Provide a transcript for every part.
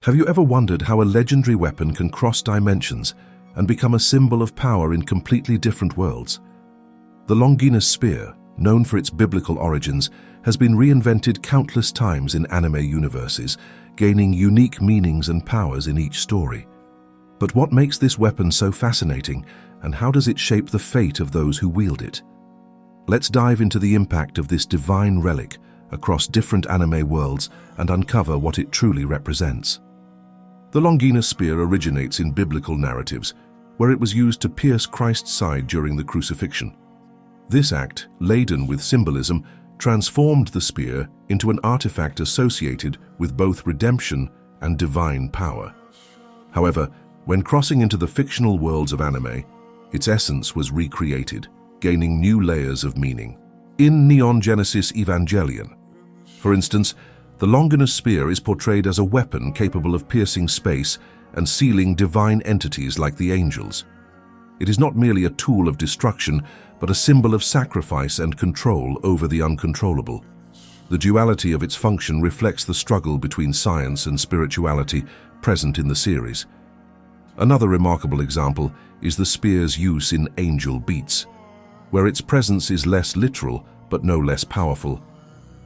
Have you ever wondered how a legendary weapon can cross dimensions and become a symbol of power in completely different worlds? The Longinus Spear, known for its biblical origins, has been reinvented countless times in anime universes, gaining unique meanings and powers in each story. But what makes this weapon so fascinating, and how does it shape the fate of those who wield it? Let's dive into the impact of this divine relic across different anime worlds and uncover what it truly represents. The Longinus Spear originates in biblical narratives, where it was used to pierce Christ's side during the crucifixion. This act, laden with symbolism, transformed the spear into an artifact associated with both redemption and divine power. However, when crossing into the fictional worlds of anime, its essence was recreated, gaining new layers of meaning. In Neon Genesis Evangelion, for instance, the Longinus Spear is portrayed as a weapon capable of piercing space and sealing divine entities like the angels. It is not merely a tool of destruction, but a symbol of sacrifice and control over the uncontrollable. The duality of its function reflects the struggle between science and spirituality present in the series. Another remarkable example is the spear's use in Angel Beats, where its presence is less literal but no less powerful.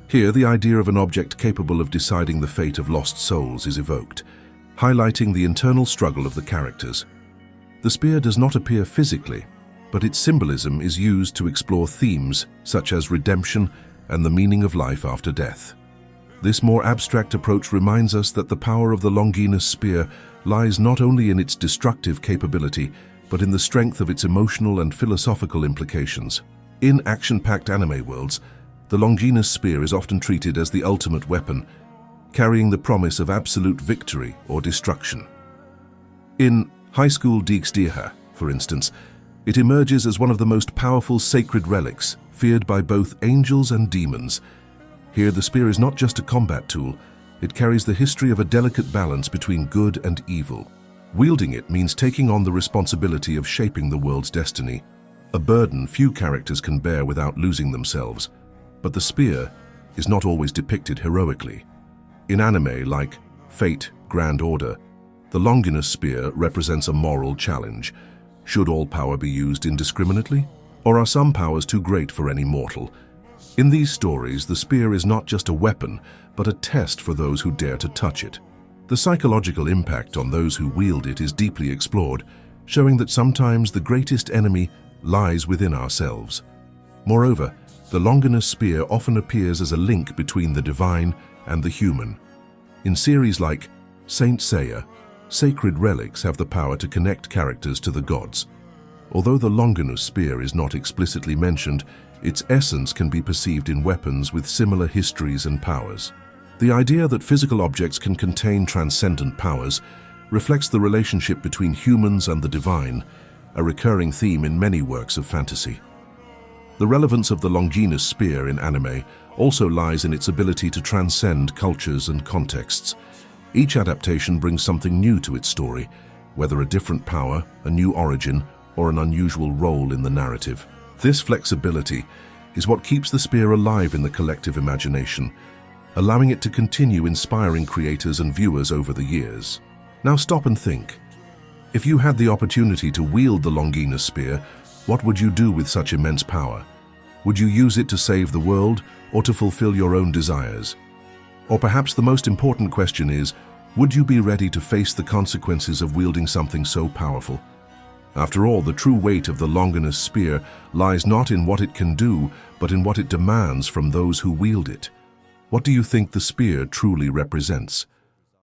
Here, the idea of an object capable of deciding the fate of lost souls is evoked, highlighting the internal struggle of the characters. The spear does not appear physically, but its symbolism is used to explore themes such as redemption and the meaning of life after death. This more abstract approach reminds us that the power of the Longinus Spear lies not only in its destructive capability, but in the strength of its emotional and philosophical implications. In action-packed anime worlds, the Longinus Spear is often treated as the ultimate weapon, carrying the promise of absolute victory or destruction. In High School DxD, for instance, it emerges as one of the most powerful sacred relics, feared by both angels and demons. Here, the spear is not just a combat tool, it carries the history of a delicate balance between good and evil. Wielding it means taking on the responsibility of shaping the world's destiny, a burden few characters can bear without losing themselves. But the spear is not always depicted heroically. In anime like Fate, Grand Order, the Longinus Spear represents a moral challenge. Should all power be used indiscriminately? Or are some powers too great for any mortal? In these stories, the spear is not just a weapon, but a test for those who dare to touch it. The psychological impact on those who wield it is deeply explored, showing that sometimes the greatest enemy lies within ourselves. Moreover, the Longinus Spear often appears as a link between the divine and the human. In series like Saint Seiya, sacred relics have the power to connect characters to the gods. Although the Longinus Spear is not explicitly mentioned, its essence can be perceived in weapons with similar histories and powers. The idea that physical objects can contain transcendent powers reflects the relationship between humans and the divine, a recurring theme in many works of fantasy. The relevance of the Longinus Spear in anime also lies in its ability to transcend cultures and contexts. Each adaptation brings something new to its story, whether a different power, a new origin, or an unusual role in the narrative. This flexibility is what keeps the spear alive in the collective imagination, allowing it to continue inspiring creators and viewers over the years. Now stop and think. If you had the opportunity to wield the Longinus Spear, what would you do with such immense power? Would you use it to save the world or to fulfill your own desires? Or perhaps the most important question is, would you be ready to face the consequences of wielding something so powerful? After all, the true weight of the Longinus Spear lies not in what it can do, but in what it demands from those who wield it. What do you think the spear truly represents?